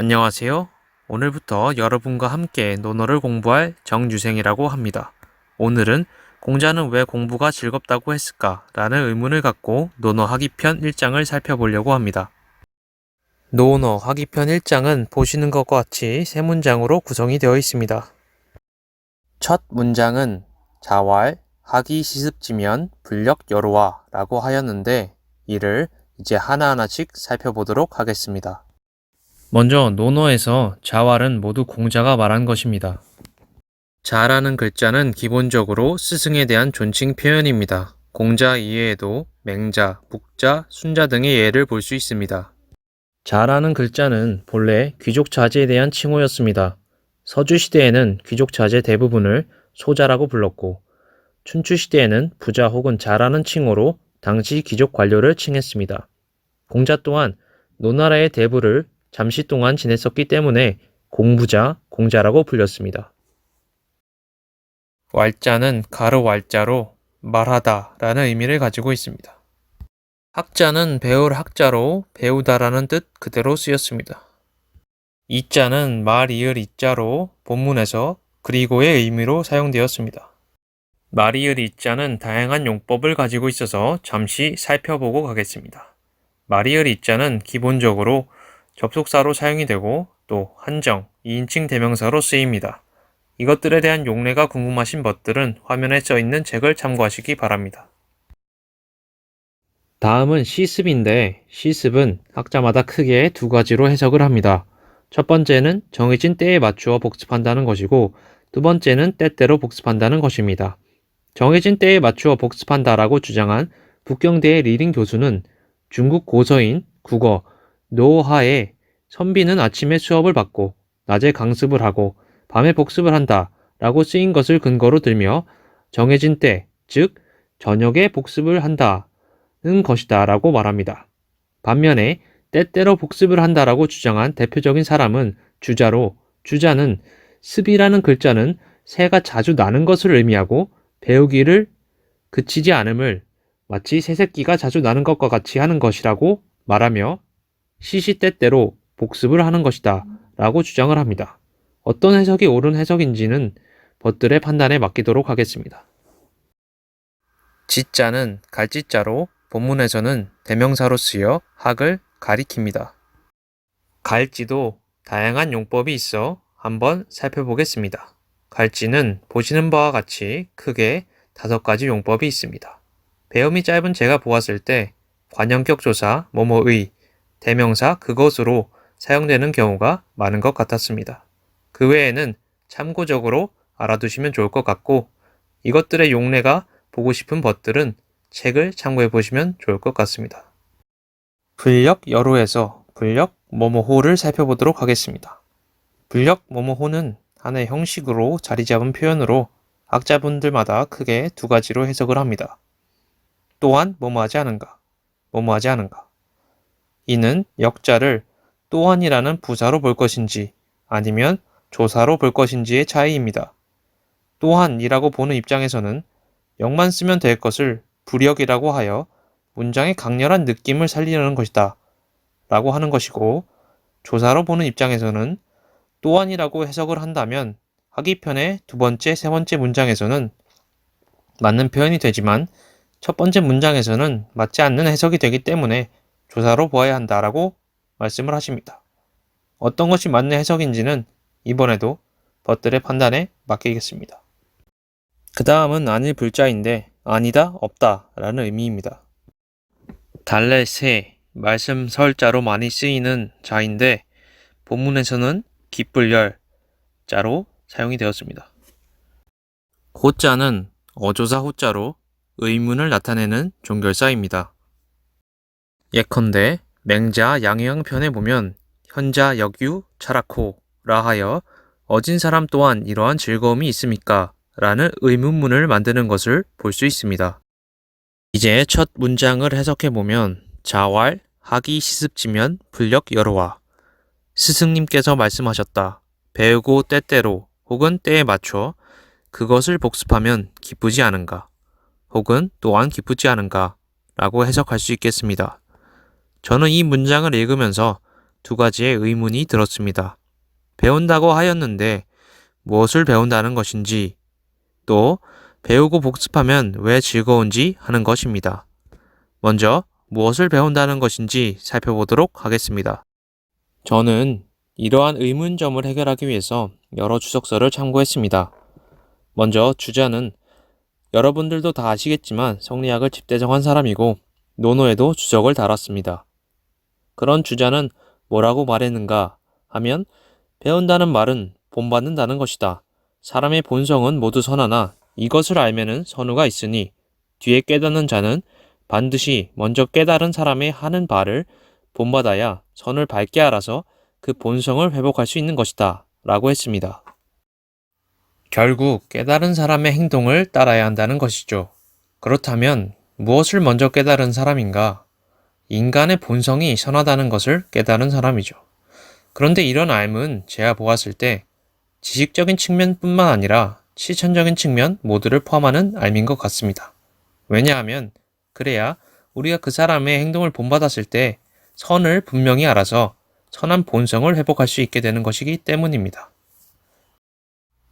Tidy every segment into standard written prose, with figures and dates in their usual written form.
안녕하세요. 오늘부터 여러분과 함께 논어를 공부할 정유생이라고 합니다. 오늘은 공자는 왜 공부가 즐겁다고 했을까? 라는 의문을 갖고 논어 하기편 1장을 살펴보려고 합니다. 논어 하기편 1장은 보시는 것과 같이 세 문장으로 구성이 되어 있습니다. 첫 문장은 자왈, 하기 시습지면 불력 여로와 라고 하였는데 이를 이제 하나하나씩 살펴보도록 하겠습니다. 먼저 논어에서 자왈은 모두 공자가 말한 것입니다. 자라는 글자는 기본적으로 스승에 대한 존칭 표현입니다. 공자 이외에도 맹자, 북자, 순자 등의 예를 볼 수 있습니다. 자라는 글자는 본래 귀족 자제에 대한 칭호였습니다. 서주시대에는 귀족 자제 대부분을 소자라고 불렀고 춘추시대에는 부자 혹은 자라는 칭호로 당시 귀족 관료를 칭했습니다. 공자 또한 노나라의 대부를 잠시 동안 지냈었기 때문에 공부자, 공자라고 불렸습니다. 왈자는 가로 왈자로 말하다 라는 의미를 가지고 있습니다. 학자는 배울 학자로 배우다라는 뜻 그대로 쓰였습니다. 이자는 말 이을 이자로 본문에서 그리고의 의미로 사용되었습니다. 말 이을 이자는 다양한 용법을 가지고 있어서 잠시 살펴보고 가겠습니다. 말 이을 이자는 기본적으로 접속사로 사용이 되고 또 한정, 2인칭 대명사로 쓰입니다. 이것들에 대한 용례가 궁금하신 것들은 화면에 써 있는 책을 참고하시기 바랍니다. 다음은 시습인데 시습은 학자마다 크게 두 가지로 해석을 합니다. 첫 번째는 정해진 때에 맞추어 복습한다는 것이고 두 번째는 때때로 복습한다는 것입니다. 정해진 때에 맞추어 복습한다라고 주장한 북경대의 리링 교수는 중국 고서인 국어 노하에 선비는 아침에 수업을 받고 낮에 강습을 하고 밤에 복습을 한다 라고 쓰인 것을 근거로 들며 정해진 때, 즉 저녁에 복습을 한다는 것이다 라고 말합니다. 반면에 때때로 복습을 한다라고 주장한 대표적인 사람은 주자로 주자는 습이라는 글자는 새가 자주 나는 것을 의미하고 배우기를 그치지 않음을 마치 새새끼가 자주 나는 것과 같이 하는 것이라고 말하며 시시때때로 복습을 하는 것이다 라고 주장을 합니다. 어떤 해석이 옳은 해석인지는 벗들의 판단에 맡기도록 하겠습니다. 지자는 갈지자로 본문에서는 대명사로 쓰여 학을 가리킵니다. 갈지도 다양한 용법이 있어 한번 살펴보겠습니다. 갈지는 보시는 바와 같이 크게 5가지 용법이 있습니다. 배움이 짧은 제가 보았을 때 관형격 조사 뭐뭐의 대명사 그것으로 사용되는 경우가 많은 것 같았습니다. 그 외에는 참고적으로 알아두시면 좋을 것 같고 이것들의 용례가 보고 싶은 것들은 책을 참고해 보시면 좋을 것 같습니다. 불력 여로에서 불력 뭐뭐호를 살펴보도록 하겠습니다. 불력 뭐뭐호는 하나의 형식으로 자리 잡은 표현으로 학자분들마다 크게 2가지로 해석을 합니다. 또한 뭐뭐하지 않은가, 뭐뭐하지 않은가. 이는 역자를 또한이라는 부사로 볼 것인지 아니면 조사로 볼 것인지의 차이입니다. 또한이라고 보는 입장에서는 역만 쓰면 될 것을 불역이라고 하여 문장의 강렬한 느낌을 살리려는 것이다 라고 하는 것이고 조사로 보는 입장에서는 또한이라고 해석을 한다면 하기편의 2번째, 3번째 문장에서는 맞는 표현이 되지만 첫 번째 문장에서는 맞지 않는 해석이 되기 때문에 조사로 보아야 한다라고 말씀을 하십니다. 어떤 것이 맞는 해석인지는 이번에도 벗들의 판단에 맡기겠습니다. 그 다음은 아닐 불자인데 아니다, 없다 라는 의미입니다. 달래 새, 말씀 설자로 많이 쓰이는 자인데 본문에서는 기쁠 열 자로 사용이 되었습니다. 호자는 어조사 호자로 의문을 나타내는 종결사입니다. 예컨대 맹자 양유형 편에 보면 현자 역유 차라코라 하여 어진 사람 또한 이러한 즐거움이 있습니까? 라는 의문문을 만드는 것을 볼 수 있습니다. 이제 첫 문장을 해석해보면 자왈, 하기 시습지면 불력 여로와 스승님께서 말씀하셨다. 배우고 때때로 혹은 때에 맞춰 그것을 복습하면 기쁘지 않은가 혹은 또한 기쁘지 않은가 라고 해석할 수 있겠습니다. 저는 이 문장을 읽으면서 두 가지의 의문이 들었습니다. 배운다고 하였는데 무엇을 배운다는 것인지, 또 배우고 복습하면 왜 즐거운지 하는 것입니다. 먼저 무엇을 배운다는 것인지 살펴보도록 하겠습니다. 저는 이러한 의문점을 해결하기 위해서 여러 주석서를 참고했습니다. 먼저 주자는 여러분들도 다 아시겠지만 성리학을 집대정한 사람이고 논어에도 주석을 달았습니다. 그런 주자는 뭐라고 말했는가 하면 배운다는 말은 본받는다는 것이다. 사람의 본성은 모두 선하나 이것을 알면은 선후가 있으니 뒤에 깨닫는 자는 반드시 먼저 깨달은 사람의 하는 바를 본받아야 선을 밝게 알아서 그 본성을 회복할 수 있는 것이다 라고 했습니다. 결국 깨달은 사람의 행동을 따라야 한다는 것이죠. 그렇다면 무엇을 먼저 깨달은 사람인가? 인간의 본성이 선하다는 것을 깨달은 사람이죠. 그런데 이런 알은 제가 보았을 때 지식적인 측면뿐만 아니라 실천적인 측면 모두를 포함하는 알인 것 같습니다. 왜냐하면 그래야 우리가 그 사람의 행동을 본받았을 때 선을 분명히 알아서 선한 본성을 회복할 수 있게 되는 것이기 때문입니다.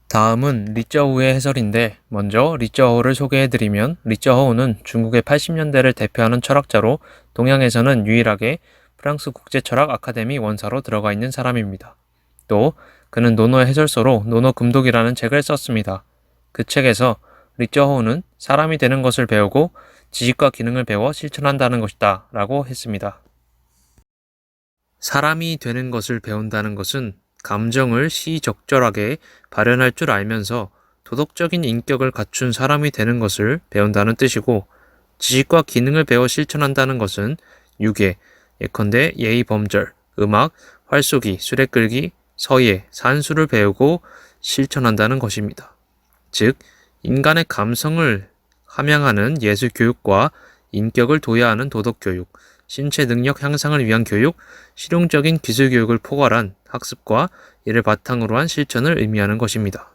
다음은 리쩌우의 해설인데 먼저 리쩌우를 소개해드리면 리쩌우는 중국의 80년대를 대표하는 철학자로 동양에서는 유일하게 프랑스 국제철학 아카데미 원사로 들어가 있는 사람입니다. 또 그는 논어의 해설서로 논어금독이라는 책을 썼습니다. 그 책에서 리쩌우는 사람이 되는 것을 배우고 지식과 기능을 배워 실천한다는 것이다 라고 했습니다. 사람이 되는 것을 배운다는 것은 감정을 시적절하게 발현할 줄 알면서 도덕적인 인격을 갖춘 사람이 되는 것을 배운다는 뜻이고, 지식과 기능을 배워 실천한다는 것은 유계, 예컨대 예의 범절, 음악, 활쏘기, 수레 끌기, 서예, 산수를 배우고 실천한다는 것입니다. 즉, 인간의 감성을 함양하는 예술 교육과 인격을 도야하는 도덕 교육, 신체 능력 향상을 위한 교육, 실용적인 기술 교육을 포괄한 학습과 이를 바탕으로 한 실천을 의미하는 것입니다.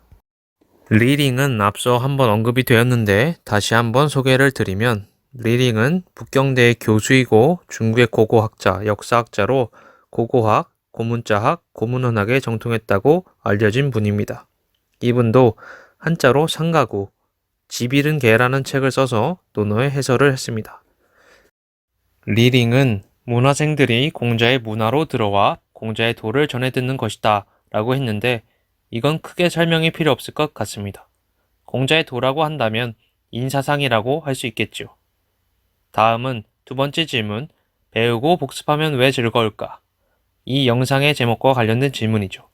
리링은 앞서 한번 언급이 되었는데 다시 한번 소개를 드리면, 리링은 북경대의 교수이고 중국의 고고학자, 역사학자로 고고학, 고문자학, 고문헌학에 정통했다고 알려진 분입니다. 이분도 한자로 상가구, 집일은 개라는 책을 써서 논어의 해설을 했습니다. 리링은 문화생들이 공자의 문화로 들어와 공자의 도를 전해 듣는 것이다 라고 했는데, 이건 크게 설명이 필요 없을 것 같습니다. 공자의 도라고 한다면 인사상이라고 할 수 있겠죠. 다음은 두 번째 질문, 배우고 복습하면 왜 즐거울까? 이 영상의 제목과 관련된 질문이죠.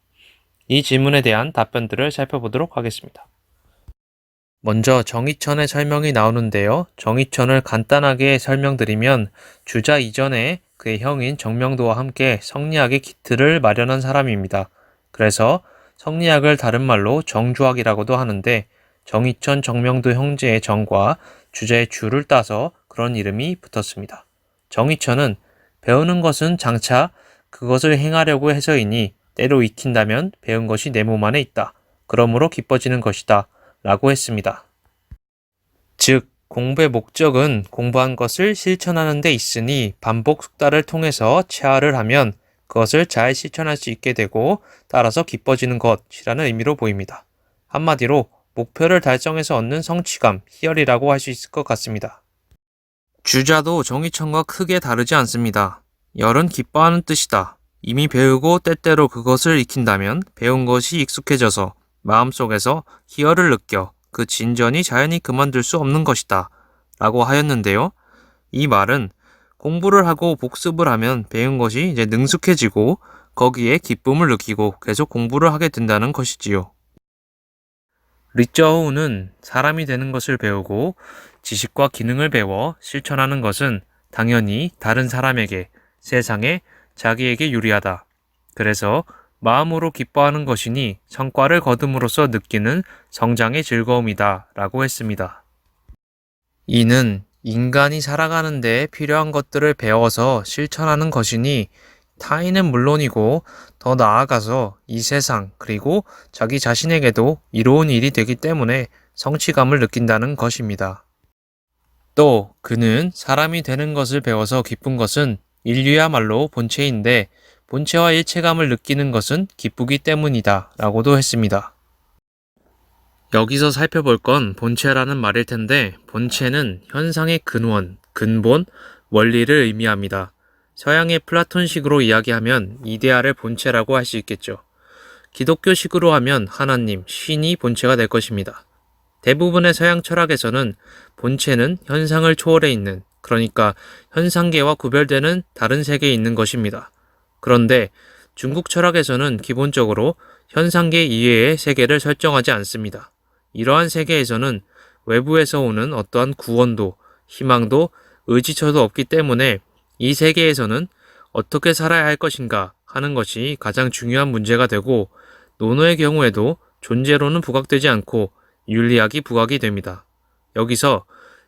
이 질문에 대한 답변들을 살펴보도록 하겠습니다. 먼저 정의천의 설명이 나오는데요. 정의천을 간단하게 설명드리면 주자 이전에 그의 형인 정명도와 함께 성리학의 기틀을 마련한 사람입니다. 그래서 성리학을 다른 말로 정주학이라고도 하는데, 정의천, 정명도 형제의 정과 주자의 주를 따서 그런 이름이 붙었습니다. 정의천은 배우는 것은 장차 그것을 행하려고 해서이니 때로 익힌다면 배운 것이 내 몸 안에 있다. 그러므로 기뻐지는 것이다. 라고 했습니다. 즉, 공부의 목적은 공부한 것을 실천하는 데 있으니 반복 숙달을 통해서 체화를 하면 그것을 잘 실천할 수 있게 되고 따라서 기뻐지는 것이라는 의미로 보입니다. 한마디로 목표를 달성해서 얻는 성취감, 희열이라고 할 수 있을 것 같습니다. 주자도 정의천과 크게 다르지 않습니다. 열은 기뻐하는 뜻이다. 이미 배우고 때때로 그것을 익힌다면 배운 것이 익숙해져서 마음속에서 희열을 느껴 그 진전이 자연히 그만둘 수 없는 것이다 라고 하였는데요. 이 말은 공부를 하고 복습을 하면 배운 것이 이제 능숙해지고 거기에 기쁨을 느끼고 계속 공부를 하게 된다는 것이지요. 리쩌우는 사람이 되는 것을 배우고 지식과 기능을 배워 실천하는 것은 당연히 다른 사람에게, 세상에, 자기에게 유리하다. 그래서 마음으로 기뻐하는 것이니 성과를 거둠으로써 느끼는 성장의 즐거움이다 라고 했습니다. 이는 인간이 살아가는 데 필요한 것들을 배워서 실천하는 것이니 타인은 물론이고 더 나아가서 이 세상 그리고 자기 자신에게도 이로운 일이 되기 때문에 성취감을 느낀다는 것입니다. 또 그는 사람이 되는 것을 배워서 기쁜 것은 인류야말로 본체인데 본체와 일체감을 느끼는 것은 기쁘기 때문이다 라고도 했습니다. 여기서 살펴볼 건 본체라는 말일 텐데 본체는 현상의 근원, 근본, 원리를 의미합니다. 서양의 플라톤식으로 이야기하면 이데아를 본체라고 할 수 있겠죠. 기독교식으로 하면 하나님, 신이 본체가 될 것입니다. 대부분의 서양 철학에서는 본체는 현상을 초월해 있는, 그러니까 현상계와 구별되는 다른 세계에 있는 것입니다. 그런데 중국 철학에서는 기본적으로 현상계 이외의 세계를 설정하지 않습니다. 이러한 세계에서는 외부에서 오는 어떠한 구원도, 희망도, 의지처도 없기 때문에 이 세계에서는 어떻게 살아야 할 것인가 하는 것이 가장 중요한 문제가 되고 논어의 경우에도 존재로는 부각되지 않고 윤리학이 부각이 됩니다. 여기서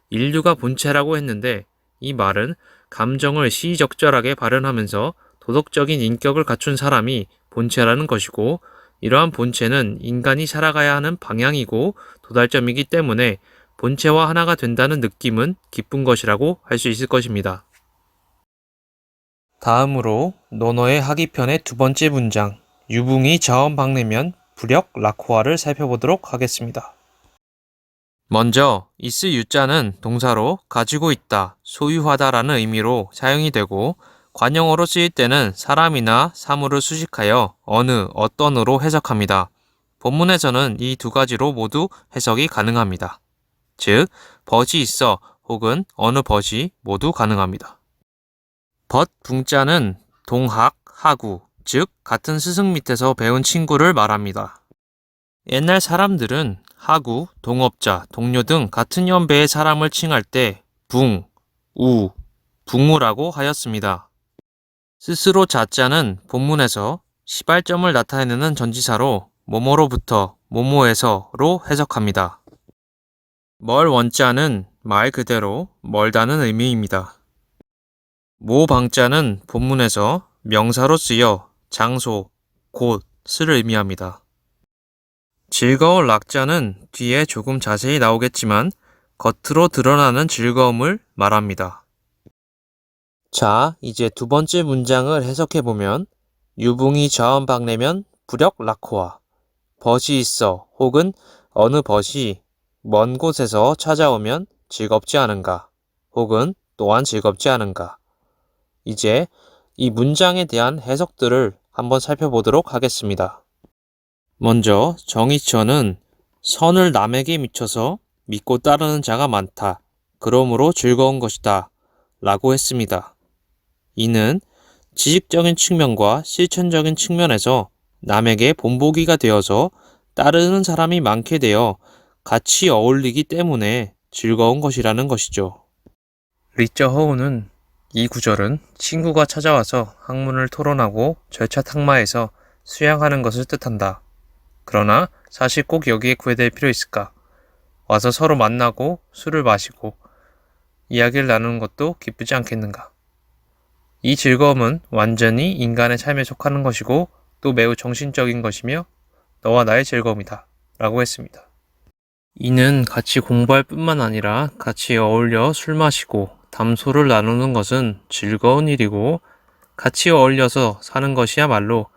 인류가 본체라고 했는데 이 말은 감정을 시의적절하게 발현하면서 도덕적인 인격을 갖춘 사람이 본체라는 것이고 이러한 본체는 인간이 살아가야 하는 방향이고 도달점이기 때문에 본체와 하나가 된다는 느낌은 기쁜 것이라고 할 수 있을 것입니다. 다음으로 논어의 하기편의 두 번째 문장 유붕이 자원박내면 불역 락호화를 살펴보도록 하겠습니다. 먼저 이스 유자는 동사로 가지고 있다, 소유하다라는 의미로 사용이 되고 관용어로 쓰일 때는 사람이나 사물을 수식하여 어느, 어떤으로 해석합니다. 본문에서는 이 두 가지로 모두 해석이 가능합니다. 즉, 벗이 있어 혹은 어느 벗이 모두 가능합니다. 벗 붕자는 동학, 하구, 즉 같은 스승 밑에서 배운 친구를 말합니다. 옛날 사람들은 하구, 동업자, 동료 등 같은 연배의 사람을 칭할 때 붕, 우, 붕우라고 하였습니다. 스스로 자자는 본문에서 시발점을 나타내는 전치사로 뭐뭐로부터, 뭐뭐에서로 해석합니다. 멀 원자는 말 그대로 멀다는 의미입니다. 모 방자는 본문에서 명사로 쓰여 장소, 곳을 의미합니다. 즐거울 락자는 뒤에 조금 자세히 나오겠지만 겉으로 드러나는 즐거움을 말합니다. 자, 이제 두 번째 문장을 해석해보면 유붕이 자원박내면 불역 락호화 벗이 있어 혹은 어느 벗이 먼 곳에서 찾아오면 즐겁지 않은가 혹은 또한 즐겁지 않은가. 이제 이 문장에 대한 해석들을 한번 살펴보도록 하겠습니다. 먼저 정의처는 선을 남에게 미쳐서 믿고 따르는 자가 많다. 그러므로 즐거운 것이다. 라고 했습니다. 이는 지식적인 측면과 실천적인 측면에서 남에게 본보기가 되어서 따르는 사람이 많게 되어 같이 어울리기 때문에 즐거운 것이라는 것이죠. 리쩌 허우는 이 구절은 친구가 찾아와서 학문을 토론하고 절차 탁마해서 수양하는 것을 뜻한다. 그러나 사실 꼭 여기에 구애될 필요 있을까? 와서 서로 만나고 술을 마시고 이야기를 나누는 것도 기쁘지 않겠는가? 이 즐거움은 완전히 인간의 삶에 속하는 것이고 또 매우 정신적인 것이며 너와 나의 즐거움이다 라고 했습니다. 이는 같이 공부할 뿐만 아니라 같이 어울려 술 마시고 담소를 나누는 것은 즐거운 일이고 같이 어울려서 사는 것이야말로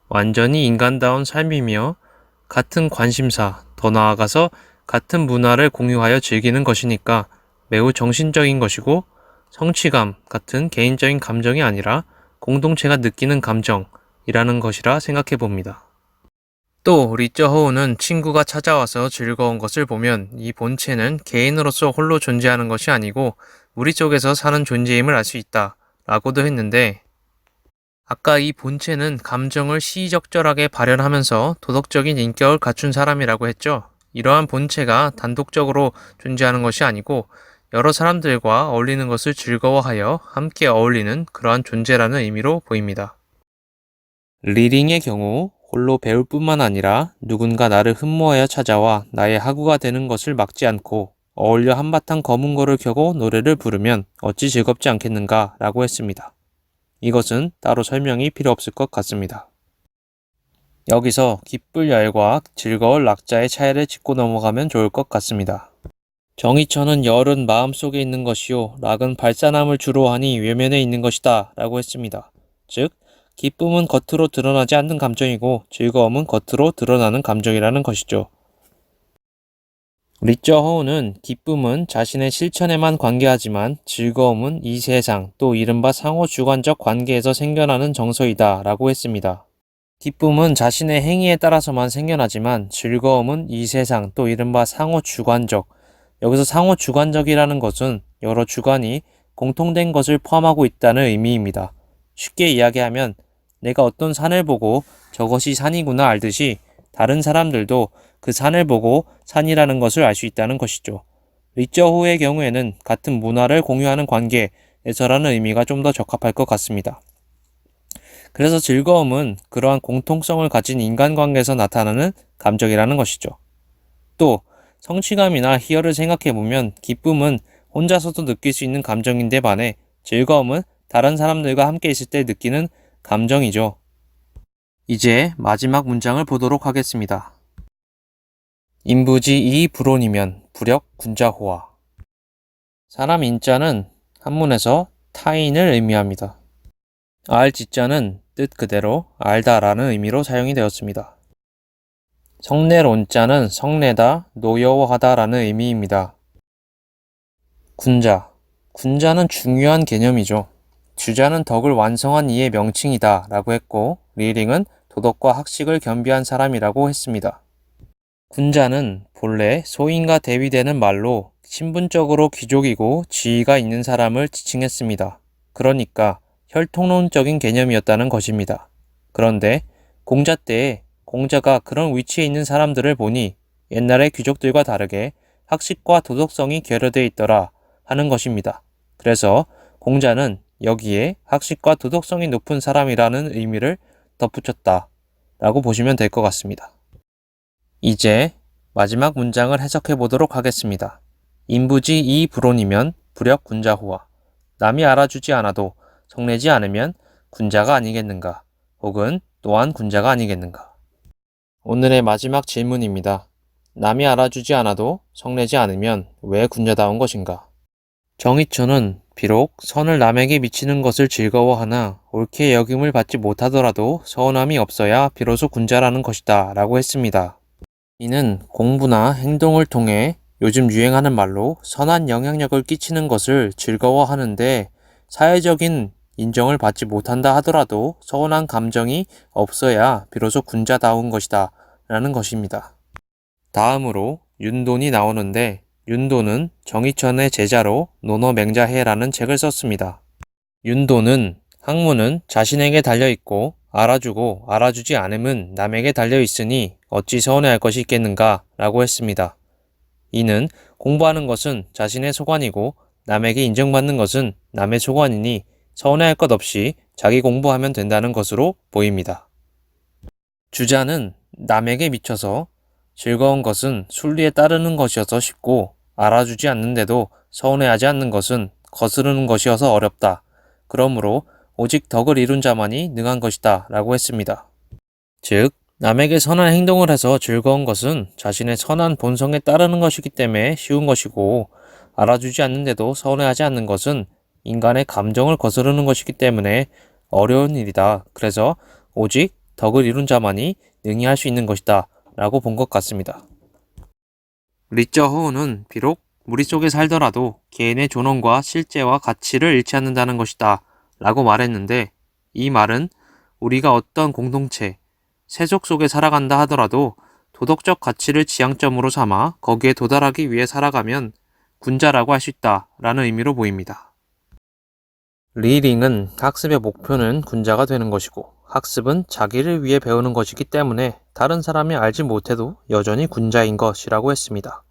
완전히 인간다운 삶이며 같은 관심사, 더 나아가서 같은 문화를 공유하여 즐기는 것이니까 매우 정신적인 것이고 성취감 같은 개인적인 감정이 아니라 공동체가 느끼는 감정이라는 것이라 생각해 봅니다. 또 리쩌 허우는 친구가 찾아와서 즐거운 것을 보면 이 본체는 개인으로서 홀로 존재하는 것이 아니고 우리 쪽에서 사는 존재임을 알 수 있다 라고도 했는데 아까 이 본체는 감정을 시의적절하게 발현하면서 도덕적인 인격을 갖춘 사람이라고 했죠. 이러한 본체가 단독적으로 존재하는 것이 아니고 여러 사람들과 어울리는 것을 즐거워하여 함께 어울리는 그러한 존재라는 의미로 보입니다. 리딩의 경우 홀로 배울 뿐만 아니라 누군가 나를 흠모하여 찾아와 나의 하구가 되는 것을 막지 않고 어울려 한바탕 검은 거를 켜고 노래를 부르면 어찌 즐겁지 않겠는가 라고 했습니다. 이것은 따로 설명이 필요 없을 것 같습니다. 여기서 기쁠 열과 즐거울 락자의 차이를 짚고 넘어가면 좋을 것 같습니다. 정의처는 열은 마음속에 있는 것이요 락은 발산함을 주로 하니 외면에 있는 것이다 라고 했습니다. 즉 기쁨은 겉으로 드러나지 않는 감정이고 즐거움은 겉으로 드러나는 감정이라는 것이죠. 리쩌 허우는 기쁨은 자신의 실천에만 관계하지만 즐거움은 이 세상 또 이른바 상호주관적 관계에서 생겨나는 정서이다 라고 했습니다. 기쁨은 자신의 행위에 따라서만 생겨나지만 즐거움은 이 세상 또 이른바 상호주관적, 여기서 상호주관적이라는 것은 여러 주관이 공통된 것을 포함하고 있다는 의미입니다. 쉽게 이야기하면 내가 어떤 산을 보고 저것이 산이구나 알듯이 다른 사람들도 그 산을 보고 산이라는 것을 알 수 있다는 것이죠. 리쩌 호의 경우에는 같은 문화를 공유하는 관계에서라는 의미가 좀 더 적합할 것 같습니다. 그래서 즐거움은 그러한 공통성을 가진 인간관계에서 나타나는 감정이라는 것이죠. 또 성취감이나 희열을 생각해보면 기쁨은 혼자서도 느낄 수 있는 감정인데 반해 즐거움은 다른 사람들과 함께 있을 때 느끼는 감정이죠. 이제 마지막 문장을 보도록 하겠습니다. 인부지 이 불온이면 불역 군자호화. 사람 인자는 한문에서 타인을 의미합니다. 알지자는 뜻 그대로 알다라는 의미로 사용이 되었습니다. 성례론자는 성례다, 노여워하다라는 의미입니다. 군자는 중요한 개념이죠. 주자는 덕을 완성한 이의 명칭이다 라고 했고 리링은 도덕과 학식을 겸비한 사람이라고 했습니다. 군자는 본래 소인과 대비되는 말로 신분적으로 귀족이고 지위가 있는 사람을 지칭했습니다. 그러니까 혈통론적인 개념이었다는 것입니다. 그런데 공자 때에 공자가 그런 위치에 있는 사람들을 보니 옛날의 귀족들과 다르게 학식과 도덕성이 결여되어 있더라 하는 것입니다. 그래서 공자는 여기에 학식과 도덕성이 높은 사람이라는 의미를 덧붙였다 라고 보시면 될 것 같습니다. 이제 마지막 문장을 해석해 보도록 하겠습니다. 인부지 이 불온이면 불역 군자호화. 남이 알아주지 않아도 성내지 않으면 군자가 아니겠는가? 혹은 또한 군자가 아니겠는가? 오늘의 마지막 질문입니다. 남이 알아주지 않아도 성내지 않으면 왜 군자다운 것인가? 정의초는 비록 선을 남에게 미치는 것을 즐거워하나 옳게 여김을 받지 못하더라도 서운함이 없어야 비로소 군자라는 것이다 라고 했습니다. 이는 공부나 행동을 통해 요즘 유행하는 말로 선한 영향력을 끼치는 것을 즐거워하는데 사회적인 인정을 받지 못한다 하더라도 서운한 감정이 없어야 비로소 군자다운 것이다 라는 것입니다. 다음으로 윤돈이 나오는데 윤돈은 정의천의 제자로 논어맹자해라는 책을 썼습니다. 윤돈은 학문은 자신에게 달려있고 알아주고 알아주지 않음은 남에게 달려있으니 어찌 서운해할 것이 있겠는가 라고 했습니다. 이는 공부하는 것은 자신의 소관이고 남에게 인정받는 것은 남의 소관이니 서운해할 것 없이 자기 공부하면 된다는 것으로 보입니다. 주자는 남에게 미쳐서 즐거운 것은 순리에 따르는 것이어서 쉽고 알아주지 않는데도 서운해하지 않는 것은 거스르는 것이어서 어렵다. 그러므로 오직 덕을 이룬 자만이 능한 것이다 라고 했습니다. 즉 남에게 선한 행동을 해서 즐거운 것은 자신의 선한 본성에 따르는 것이기 때문에 쉬운 것이고 알아주지 않는데도 서운해하지 않는 것은 인간의 감정을 거스르는 것이기 때문에 어려운 일이다. 그래서 오직 덕을 이룬 자만이 능히 할 수 있는 것이다 라고 본 것 같습니다. 리쩌 허우는 비록 무리 속에 살더라도 개인의 존엄과 실제와 가치를 잃지 않는다는 것이다 라고 말했는데 이 말은 우리가 어떤 공동체, 세속 속에 살아간다 하더라도 도덕적 가치를 지향점으로 삼아 거기에 도달하기 위해 살아가면 군자라고 할 수 있다 라는 의미로 보입니다. 리링은 학습의 목표는 군자가 되는 것이고 학습은 자기를 위해 배우는 것이기 때문에 다른 사람이 알지 못해도 여전히 군자인 것이라고 했습니다.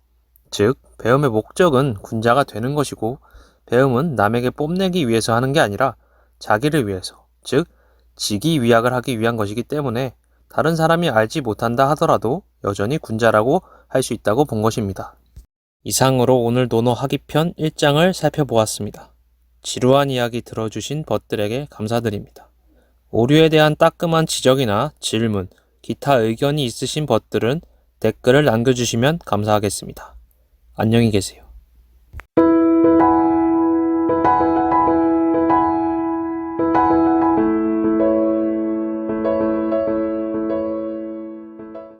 즉, 배움의 목적은 군자가 되는 것이고 배움은 남에게 뽐내기 위해서 하는 게 아니라 자기를 위해서, 즉 직위위약을 하기 위한 것이기 때문에 다른 사람이 알지 못한다 하더라도 여전히 군자라고 할 수 있다고 본 것입니다. 이상으로 오늘 논어 하기편 1장을 살펴보았습니다. 지루한 이야기 들어주신 벗들에게 감사드립니다. 오류에 대한 따끔한 지적이나 질문, 기타 의견이 있으신 벗들은 댓글을 남겨주시면 감사하겠습니다. 안녕히 계세요.